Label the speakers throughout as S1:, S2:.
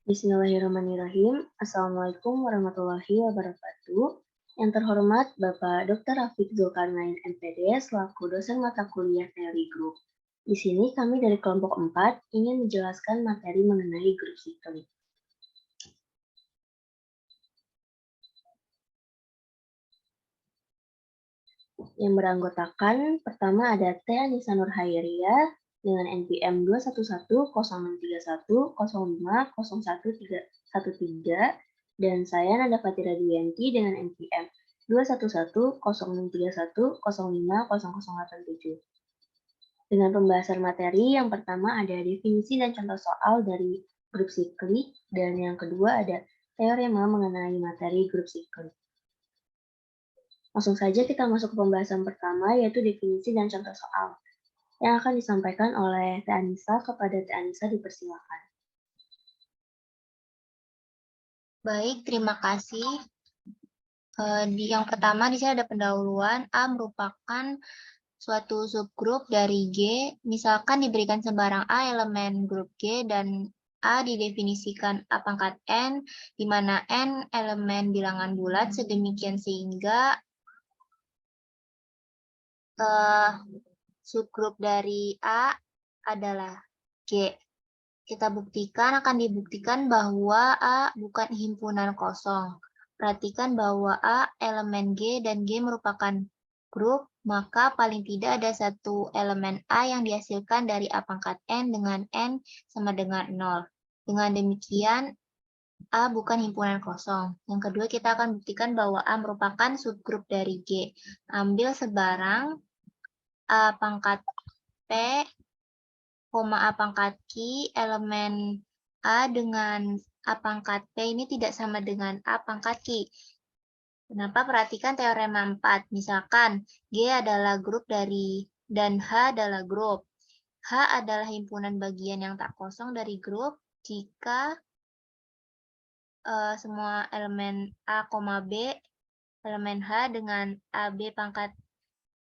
S1: Bismillahirrahmanirrahim. Assalamualaikum warahmatullahi wabarakatuh. Yang terhormat Bapak Dr. Rafiq Zulkarnain MPD selaku dosen mata kuliah teori grup. Di sini kami dari kelompok 4 ingin menjelaskan materi mengenai grup siklik. Yang beranggotakan pertama ada T. Anissa Nurhairia dengan NPM 211-0631-05-0113 dan saya Nanda Fatira Dwiyanti dengan NPM 211-0631-05-0087. Dengan pembahasan materi, yang pertama ada definisi dan contoh soal dari grup siklik, dan yang kedua ada teorema mengenai materi grup siklik. Langsung saja kita masuk ke pembahasan pertama, yaitu definisi dan contoh soal, yang akan disampaikan oleh Teh Anissa. Kepada Teh Anissa dipersilakan.
S2: Baik, terima kasih. Yang pertama di sini ada pendahuluan. A merupakan suatu subgrup dari G. Misalkan diberikan sembarang A elemen grup G dan A didefinisikan A pangkat N, di mana N elemen bilangan bulat, sedemikian sehingga subgrup dari A adalah G. Kita akan dibuktikan bahwa A bukan himpunan kosong. Perhatikan bahwa A elemen G dan G merupakan grup, maka paling tidak ada satu elemen A yang dihasilkan dari A pangkat N dengan N sama dengan 0. Dengan demikian, A bukan himpunan kosong. Yang kedua, kita akan buktikan bahwa A merupakan subgrup dari G. Ambil sebarang A pangkat P, A pangkat Q, elemen A dengan A pangkat P ini tidak sama dengan A pangkat Q. Kenapa? Perhatikan teorema 4. Misalkan G adalah grup dari dan H adalah grup. H adalah himpunan bagian yang tak kosong dari grup jika semua elemen A, B, elemen H dengan AB pangkat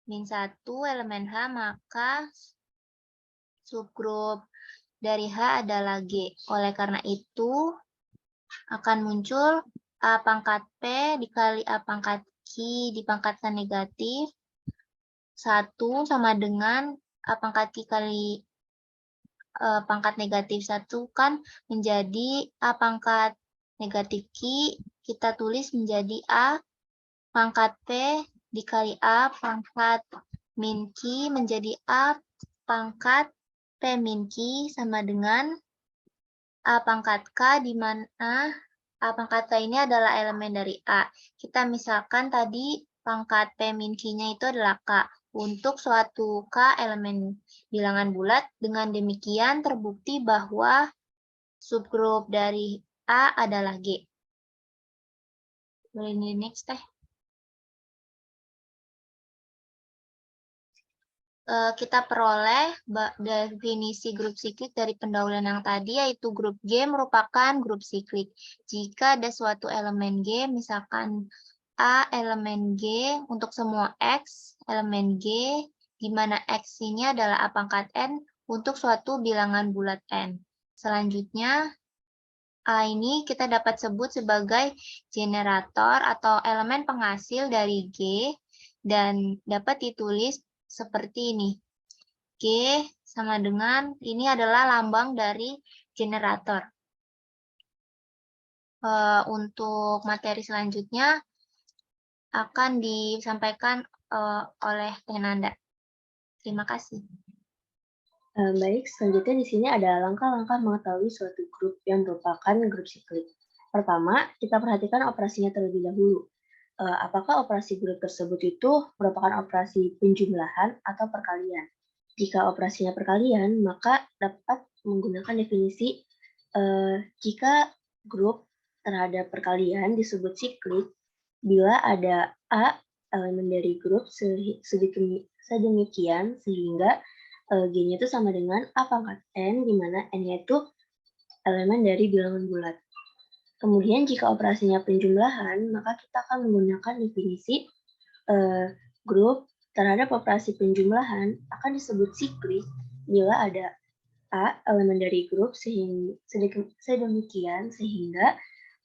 S2: -1 elemen H, maka subgrup dari H adalah G. Oleh karena itu, akan muncul A pangkat P dikali A pangkat Q dipangkatkan negatif. 1 sama dengan A pangkat Q kali pangkat negatif 1 kan menjadi A pangkat negatif Q. Kita tulis menjadi A pangkat P dikali A pangkat min Q menjadi A pangkat P min Q sama dengan A pangkat K, di mana A pangkat K ini adalah elemen dari A. Kita misalkan tadi pangkat P min Q-nya itu adalah K. Untuk suatu K elemen bilangan bulat, dengan demikian terbukti bahwa subgrup dari A adalah G. Boleh ini next, Teh. Kita peroleh definisi grup siklik dari pendahuluan yang tadi, yaitu grup G merupakan grup siklik. Jika ada suatu elemen G, misalkan A elemen G untuk semua X, elemen G, di mana X ini adalah A pangkat N untuk suatu bilangan bulat N. Selanjutnya, A ini kita dapat sebut sebagai generator atau elemen penghasil dari G, dan dapat ditulis seperti ini. G sama dengan, ini adalah lambang dari generator. Untuk materi selanjutnya akan disampaikan oleh Teh Nanda. Terima kasih.
S1: Baik, selanjutnya di sini ada langkah-langkah mengetahui suatu grup yang merupakan grup siklik. Pertama, kita perhatikan operasinya terlebih dahulu. Apakah operasi grup tersebut itu merupakan operasi penjumlahan atau perkalian? Jika operasinya perkalian, maka dapat menggunakan definisi jika grup terhadap perkalian disebut siklik bila ada A elemen dari grup sedemikian sehingga G-nya itu sama dengan A pangkat N, di mana N-nya itu elemen dari bilangan bulat. Kemudian jika operasinya penjumlahan, maka kita akan menggunakan definisi grup terhadap operasi penjumlahan akan disebut siklik bila ada A elemen dari grup sedemikian sehingga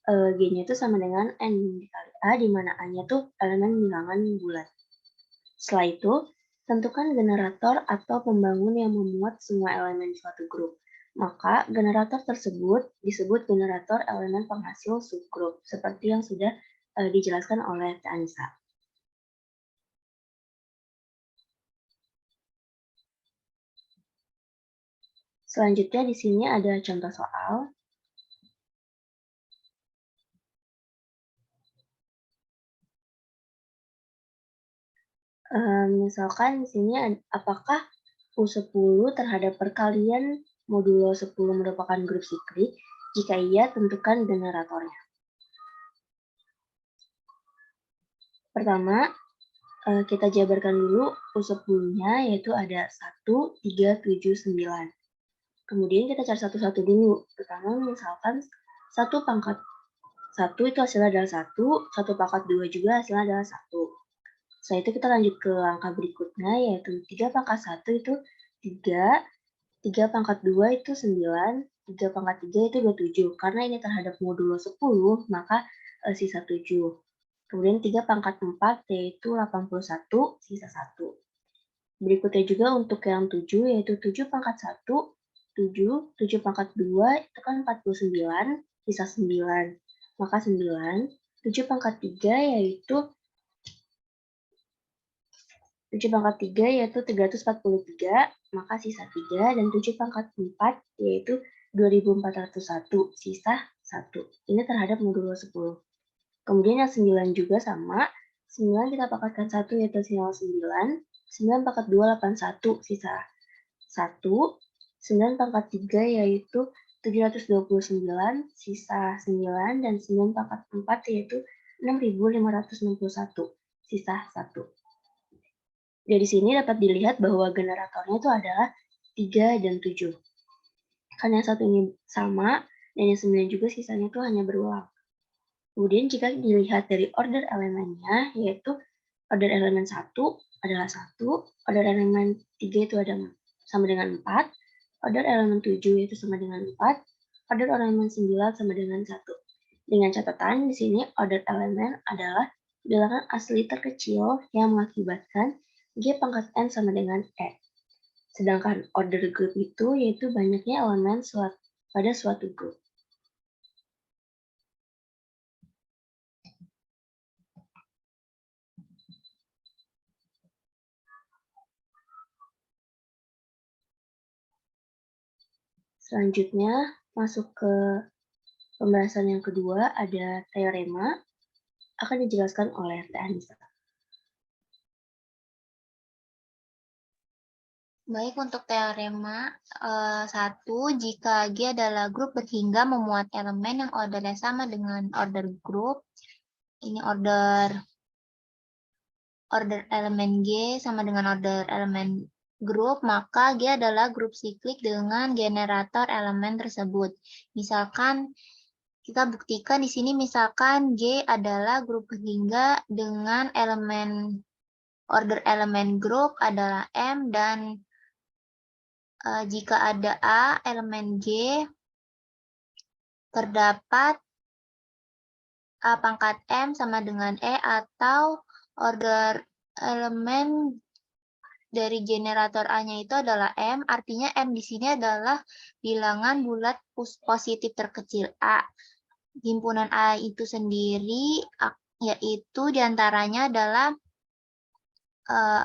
S1: G-nya itu sama dengan N dikali A, di mana A-nya tuh elemen bilangan bulat. Setelah itu, tentukan generator atau pembangun yang memuat semua elemen suatu grup. Maka generator tersebut disebut generator elemen penghasil subgrup, seperti yang sudah dijelaskan oleh Teh Anissa. Selanjutnya di sini ada contoh soal. Misalkan di sini apakah U10 terhadap perkalian modulo 10 merupakan grup siklik? Jika iya, tentukan generatornya. Pertama, kita jabarkan dulu U10-nya, yaitu ada 1, 3, 7, 9. Kemudian kita cari satu-satu dulu. Pertama, misalkan 1 pangkat 1 itu hasilnya adalah 1, 1 pangkat 2 juga hasilnya adalah 1. Setelah itu kita lanjut ke langkah berikutnya, yaitu 3 pangkat 1 itu 3, 3 pangkat 2 itu 9, 3 pangkat 3 itu 27. Karena ini terhadap modulo 10, maka sisa 7. Kemudian 3 pangkat 4 yaitu 81, sisa 1. Berikutnya juga untuk yang 7, yaitu 7 pangkat 1, 7, 7 pangkat 2 itu kan 49, sisa 9. Maka 9, 7 pangkat 3 yaitu 7 pangkat 3 yaitu 343, maka sisa 3, dan 7 pangkat 4 yaitu 2401, sisa 1. Ini terhadap modulo 10. Kemudian yang 9 juga sama, 9 kita pangkatkan 1 yaitu sisa 9, 9 pangkat 2, 81, sisa 1, 9 pangkat 3 yaitu 729, sisa 9, dan 9 pangkat 4 yaitu 6561, sisa 1. Dari sini dapat dilihat bahwa generatornya itu adalah 3 dan 7. Karena yang satu ini sama, dan yang 9 juga sisanya itu hanya berulang. Kemudian jika dilihat dari order elemennya, yaitu order elemen 1 adalah 1, order elemen 3 itu ada sama dengan 4, order elemen 7 itu sama dengan 4, order elemen 9 sama dengan 1. Dengan catatan di sini order elemen adalah bilangan asli terkecil yang mengakibatkan G pangkat N sama dengan E. Sedangkan order group itu yaitu banyaknya elemen pada suatu grup. Selanjutnya masuk ke pembahasan yang kedua, ada teorema, akan dijelaskan oleh Teh Anissa.
S2: Baik, untuk teorema 1, jika G adalah grup berhingga memuat elemen yang ordernya sama dengan order grup, ini order elemen G sama dengan order elemen grup, maka G adalah grup siklik dengan generator elemen tersebut. Misalkan kita buktikan di sini, misalkan G adalah grup berhingga dengan order elemen grup adalah M, dan jika ada A elemen G, terdapat A pangkat M sama dengan E, atau order elemen dari generator A-nya itu adalah M, artinya M di sini adalah bilangan bulat positif terkecil A. Himpunan A itu sendiri, yaitu diantaranya adalah A,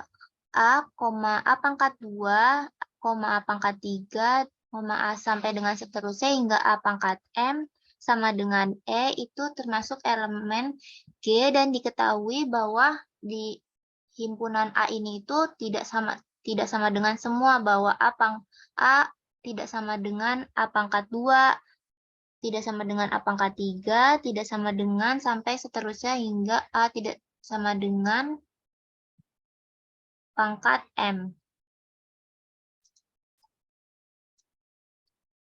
S2: A pangkat 2, A pangkat 3, A sampai dengan seterusnya hingga A pangkat M sama dengan E, itu termasuk elemen G, dan diketahui bahwa di himpunan A ini itu tidak sama dengan semua, bahwa A tidak sama dengan A pangkat 2, tidak sama dengan A pangkat 3, tidak sama dengan sampai seterusnya hingga A tidak sama dengan pangkat M.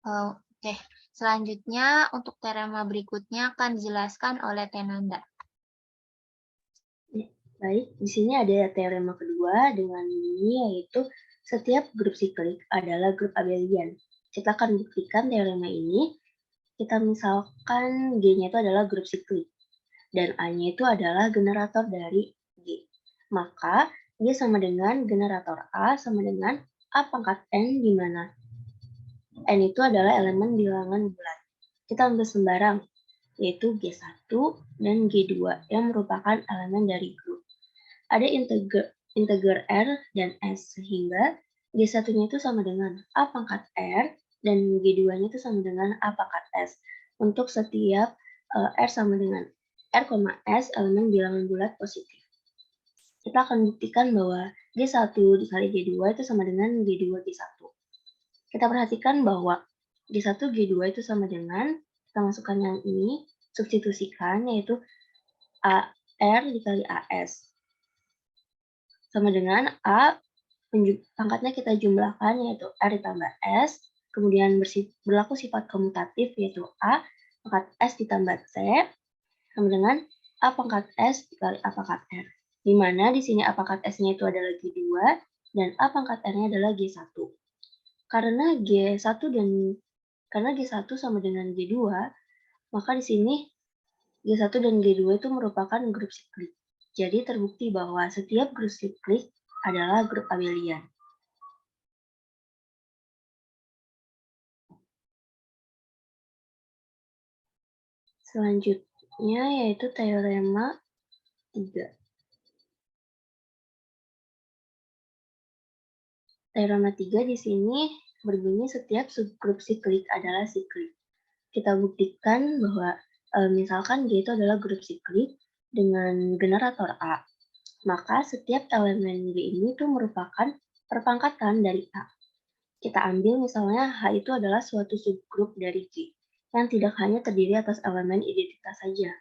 S2: Oke, selanjutnya untuk teorema berikutnya akan dijelaskan oleh Tenanda.
S1: Baik, di sini ada teorema kedua dengan ini, yaitu setiap grup siklik adalah grup abelian. Kita akan buktikan teorema ini. Kita misalkan G-nya itu adalah grup siklik, dan A-nya itu adalah generator dari G. Maka G sama dengan generator A sama dengan A pangkat N, di mana N itu adalah elemen bilangan bulat. Kita ambil sembarang, yaitu G1 dan G2 yang merupakan elemen dari grup. Ada integer R dan S, sehingga G1-nya itu sama dengan A pangkat R dan G2-nya itu sama dengan A pangkat S. Untuk setiap R sama dengan R, S elemen bilangan bulat positif. Kita akan buktikan bahwa G1 dikali G2 itu sama dengan G2 G1. Kita perhatikan bahwa G1 G2 itu sama dengan, kita masukkan yang ini, substitusikan, yaitu AR dikali AS. Sama dengan A, pangkatnya kita jumlahkan, yaitu R ditambah S, kemudian berlaku sifat komutatif, yaitu A pangkat S ditambah C, sama dengan A pangkat S dikali A pangkat R. Di mana di sini A pangkat S-nya itu adalah G2, dan A pangkat R-nya adalah G1. Karena G1 sama dengan G2, maka di sini G1 dan G2 itu merupakan grup siklik. Jadi terbukti bahwa setiap grup siklik adalah grup abelian. Selanjutnya yaitu teorema 3. Teorema 3 di sini berbunyi setiap subgrup siklik adalah siklik. Kita buktikan bahwa misalkan G itu adalah grup siklik dengan generator A, maka setiap elemen G ini itu merupakan perpangkatan dari A. Kita ambil misalnya H itu adalah suatu subgrup dari G, yang tidak hanya terdiri atas elemen identitas saja.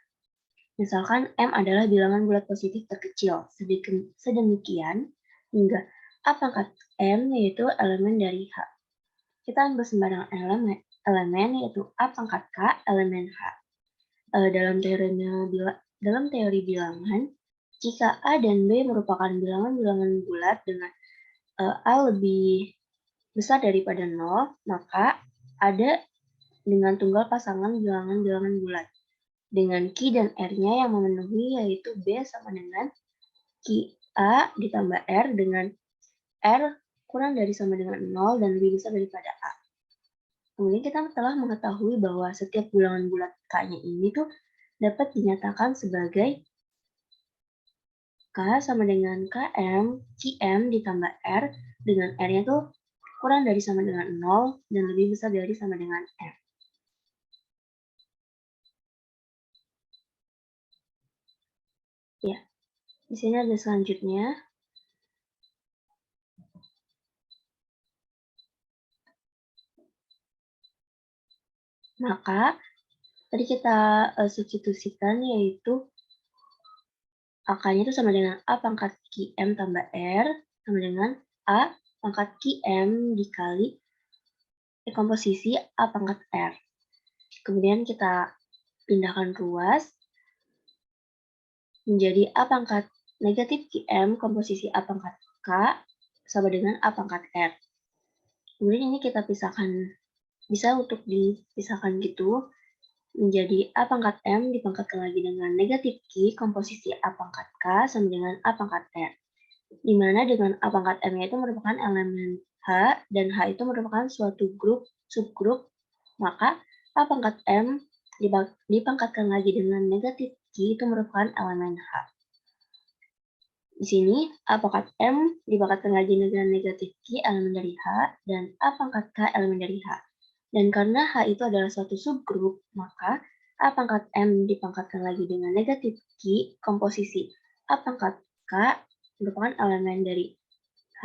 S1: Misalkan M adalah bilangan bulat positif terkecil, sedemikian hingga A pangkat M yaitu elemen dari H. Kita ambil sembarang elemen yaitu A pangkat K elemen H. Dalam teori bilangan, jika A dan B merupakan bilangan-bilangan bulat dengan A lebih besar daripada 0, maka ada dengan tunggal pasangan bilangan-bilangan bulat dengan Q dan R-nya yang memenuhi, yaitu B sama dengan Q A ditambah R dengan R kurang dari sama dengan 0 dan lebih besar daripada A. Kemudian kita telah mengetahui bahwa setiap bilangan bulat K-nya ini tuh dapat dinyatakan sebagai K sama dengan KM, QM ditambah R dengan R-nya tuh kurang dari sama dengan 0 dan lebih besar dari sama dengan R. Ya, di sini ada selanjutnya. Maka tadi kita substitusikan, yaitu angkanya itu sama dengan A pangkat QM tambah R sama dengan A pangkat QM dikali komposisi A pangkat R. Kemudian kita pindahkan ruas menjadi A pangkat negatif QM komposisi A pangkat K sama dengan A pangkat R. Kemudian ini kita pisahkan, bisa untuk dipisahkan gitu, menjadi A pangkat M dipangkatkan lagi dengan negatif Q komposisi A pangkat K sama dengan A pangkat R. Di mana dengan A pangkat M-nya itu merupakan elemen H, dan H itu merupakan suatu subgrup, maka A pangkat M dipangkatkan lagi dengan negatif Q itu merupakan elemen H. Di sini, A pangkat M dipangkatkan lagi dengan negatif Q elemen dari H, dan A pangkat K elemen dari H. Dan karena H itu adalah suatu subgrup, maka A pangkat M dipangkatkan lagi dengan negatif Q komposisi A pangkat K merupakan elemen dari H,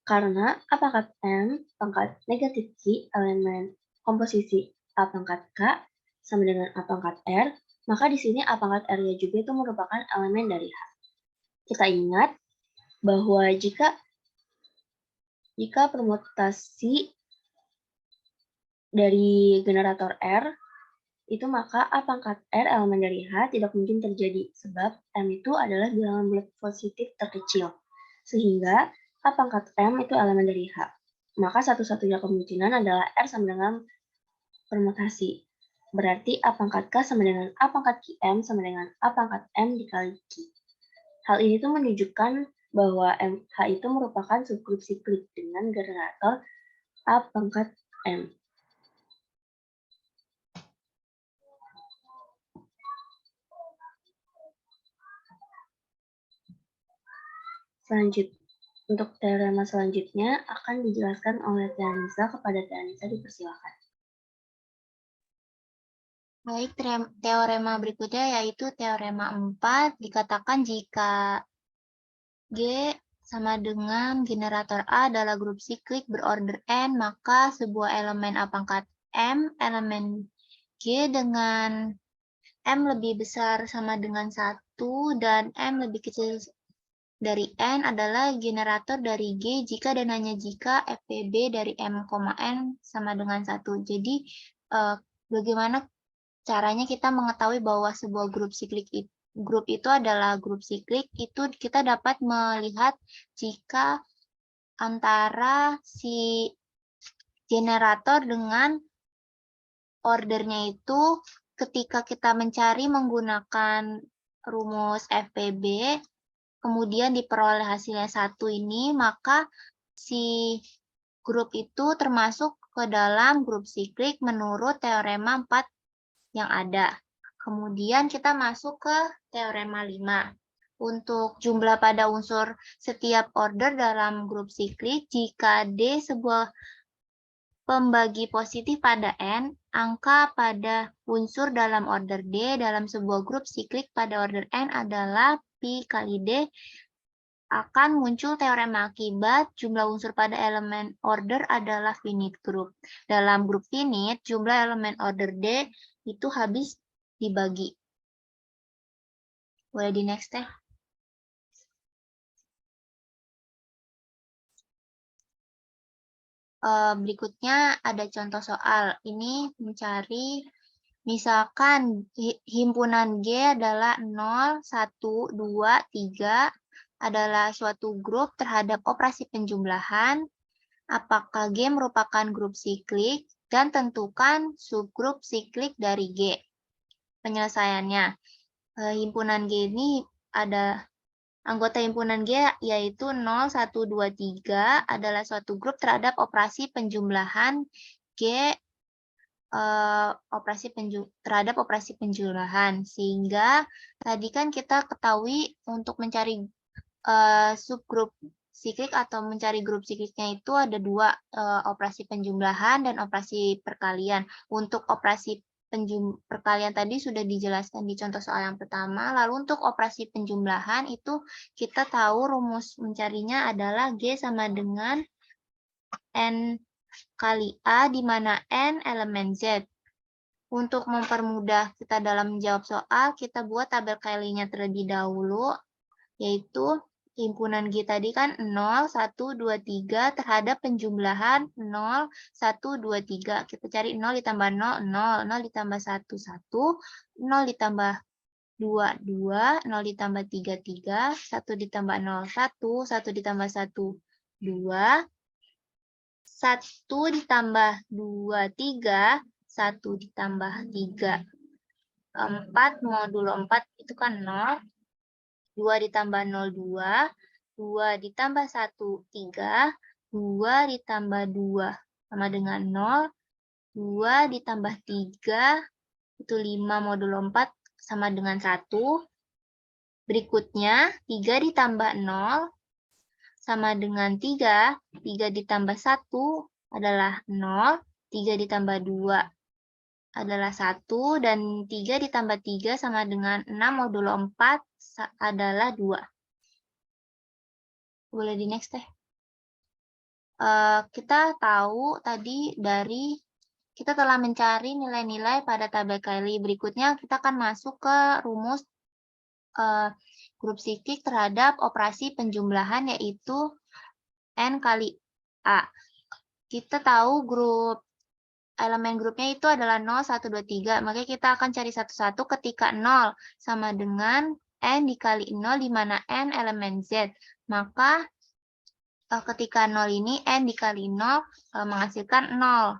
S1: karena A pangkat M pangkat negatif Q elemen komposisi A pangkat K sama dengan A pangkat R, maka di sini A pangkat R-nya juga itu merupakan elemen dari H. Kita ingat bahwa jika permutasi dari generator R itu, maka A pangkat R elemen dari H tidak mungkin terjadi sebab M itu adalah bilangan bulat positif terkecil. Sehingga A pangkat M itu elemen dari H. Maka satu-satunya kemungkinan adalah R sama dengan permutasi. Berarti A pangkat K sama dengan A pangkat QM sama dengan A pangkat M dikali Q. Hal ini tuh menunjukkan bahwa H itu merupakan subgrup siklik dengan generator A pangkat M. Untuk teorema selanjutnya akan dijelaskan oleh Tianisa. Kepada Tianisa dipersilakan.
S2: Baik, teorema berikutnya yaitu teorema 4. Dikatakan jika G sama dengan generator A adalah grup siklik berorder N, maka sebuah elemen A pangkat M, elemen G dengan M lebih besar sama dengan 1 dan M lebih kecil dari N adalah generator dari G jika dan hanya jika FPB dari M, N sama dengan 1. Jadi, bagaimana caranya kita mengetahui bahwa sebuah grup itu adalah grup siklik? Itu kita dapat melihat jika antara si generator dengan ordernya itu ketika kita mencari menggunakan rumus FPB, kemudian diperoleh hasilnya 1 ini, maka si grup itu termasuk ke dalam grup siklik menurut teorema 4 yang ada. Kemudian kita masuk ke teorema 5. Untuk jumlah pada unsur setiap order dalam grup siklik, jika D sebuah pembagi positif pada N, angka pada unsur dalam order D dalam sebuah grup siklik pada order N adalah Pi kali D, akan muncul teorema akibat jumlah unsur pada elemen order adalah finite group. Dalam grup finite, jumlah elemen order D itu habis dibagi. Boleh di next teh. Berikutnya ada contoh soal. Ini mencari misalkan himpunan G adalah 0, 1, 2, 3 adalah suatu grup terhadap operasi penjumlahan. Apakah G merupakan grup siklik dan tentukan subgrup siklik dari G. Penyelesaiannya, himpunan G ini ada anggota himpunan G yaitu 0, 1, 2, 3 adalah suatu grup terhadap operasi penjumlahan G terhadap operasi penjumlahan. Sehingga tadi kan kita ketahui untuk mencari subgrup siklik atau mencari grup sikliknya itu ada 2, operasi penjumlahan dan operasi perkalian. Untuk operasi perkalian tadi sudah dijelaskan di contoh soal yang pertama. Lalu untuk operasi penjumlahan itu kita tahu rumus mencarinya adalah G sama dengan N kali A, di mana N elemen Z. Untuk mempermudah kita dalam menjawab soal, kita buat tabel Cayley-nya terlebih dahulu, yaitu himpunan G tadi kan 0, 1, 2, 3 terhadap penjumlahan 0, 1, 2, 3. Kita cari 0 ditambah 0, 0, 0 ditambah 1, 1, 0 ditambah 2, 2, 0 ditambah 3, 3, 1 ditambah 0, 1, 1 ditambah 1, 2, 1 ditambah 2, 3, 1 ditambah 3, 4, modulo 4 itu kan 0, 2 ditambah 0, 2, 2 ditambah 1, 3, 2 ditambah 2 sama dengan 0, 2 ditambah 3, itu 5 modulo 4 sama dengan 1. Berikutnya, 3 ditambah 0 sama dengan 3, 3 ditambah 1 adalah 0, 3 ditambah 2 adalah 1, dan 3 ditambah 3 sama dengan 6 modulo 4 adalah 2. Boleh di next teh. Kita tahu tadi kita telah mencari nilai-nilai pada tabel Cayley. Berikutnya kita akan masuk ke rumus grup siklik terhadap operasi penjumlahan, yaitu N kali A. Kita tahu elemen grupnya itu adalah 0, 1, 2, 3. Maka kita akan cari satu-satu ketika 0 sama dengan N dikali 0, di mana N elemen Z. Maka ketika 0 ini N dikali 0 menghasilkan 0.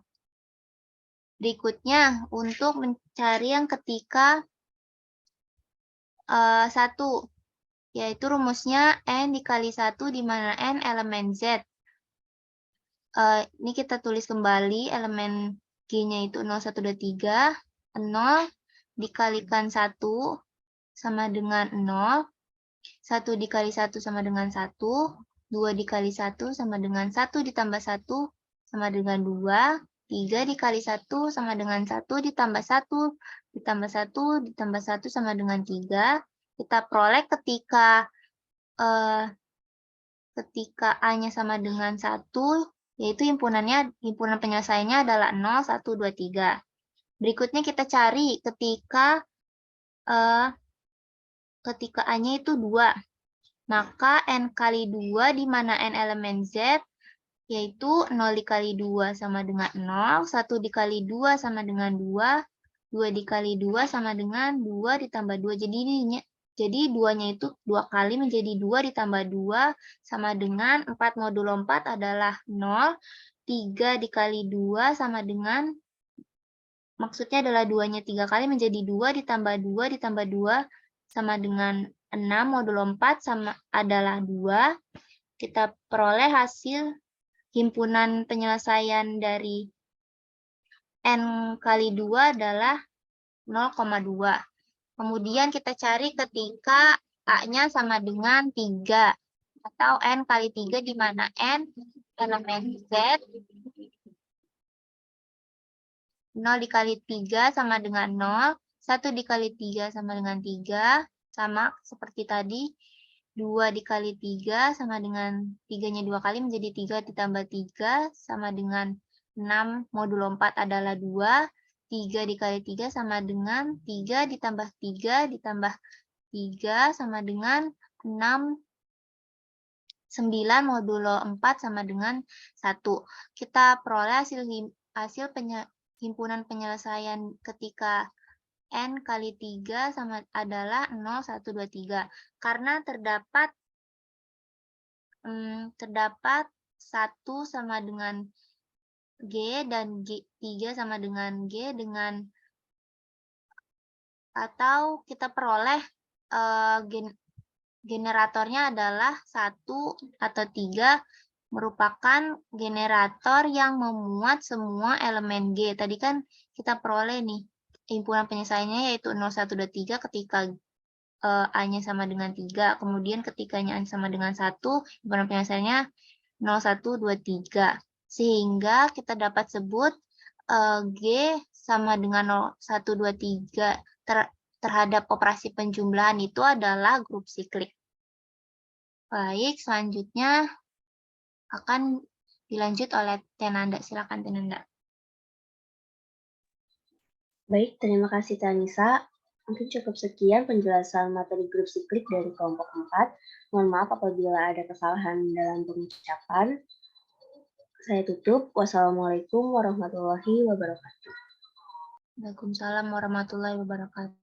S2: Berikutnya, untuk mencari yang ketika 1, yaitu rumusnya N dikali 1 di mana N elemen Z. Ini kita tulis kembali, elemen G-nya itu 0, 1, 2, 3. 0 dikalikan 1 sama dengan 0. 1 dikali 1 sama dengan 1. 2 dikali 1 sama dengan 1 ditambah 1 sama dengan 2. 3 dikali 1 sama dengan 1 ditambah 1 ditambah 1 ditambah 1 sama dengan 3. Kita peroleh ketika A-nya sama dengan 1, yaitu himpunan penyelesaiannya adalah 0, 1, 2, 3. Berikutnya kita cari ketika A-nya itu 2. Maka N kali 2 di mana N elemen Z, yaitu 0 dikali 2 sama dengan 0, 1 dikali 2 sama dengan 2, 2 dikali 2 sama dengan 2 ditambah 2. Jadi 2-nya itu 2 kali menjadi 2 ditambah 2 sama dengan 4 modulo 4 adalah 0. 3 dikali 2 sama dengan, maksudnya adalah 2-nya 3 kali menjadi 2 ditambah 2 ditambah 2 sama dengan 6 modulo 4 sama adalah 2. Kita peroleh hasil himpunan penyelesaian dari N kali 2 adalah 0,2. Kemudian kita cari ketika A-nya sama dengan 3. Atau N kali 3 di mana N elemen Z. 0 dikali 3 sama dengan 0. 1 dikali 3 sama dengan 3. Sama seperti tadi. 2 dikali 3 sama dengan 3-nya 2 kali menjadi 3 ditambah 3 sama dengan 6 modulo 4 adalah 2. 3 dikali 3 sama dengan 3 ditambah 3 ditambah 3 sama dengan 6. 9 modulo 4 sama dengan 1. Kita peroleh hasil himpunan penyelesaian ketika N kali 3 sama adalah 0, 1, 2, 3. Karena terdapat 1 sama dengan G dan 3 sama dengan G atau kita peroleh generatornya adalah 1 atau 3 merupakan generator yang memuat semua elemen G. Tadi kan kita peroleh nih himpunan penyelesaiannya yaitu 0, 1, 2, 3 ketika A-nya sama dengan 3. Kemudian ketikanya A sama dengan 1, himpunan penyelesaiannya 0, 1, 2, 3. Sehingga kita dapat sebut G sama dengan 0, 1, 2, 3 terhadap operasi penjumlahan itu adalah grup siklik. Baik, selanjutnya akan dilanjut oleh Tenanda. Silakan Tenanda.
S1: Baik, terima kasih Tanisa. Mungkin cukup sekian penjelasan materi grup siklik dari kelompok 4. Mohon maaf apabila ada kesalahan dalam pengucapan. Saya tutup. Wassalamualaikum warahmatullahi wabarakatuh.
S2: Waalaikumsalam warahmatullahi wabarakatuh.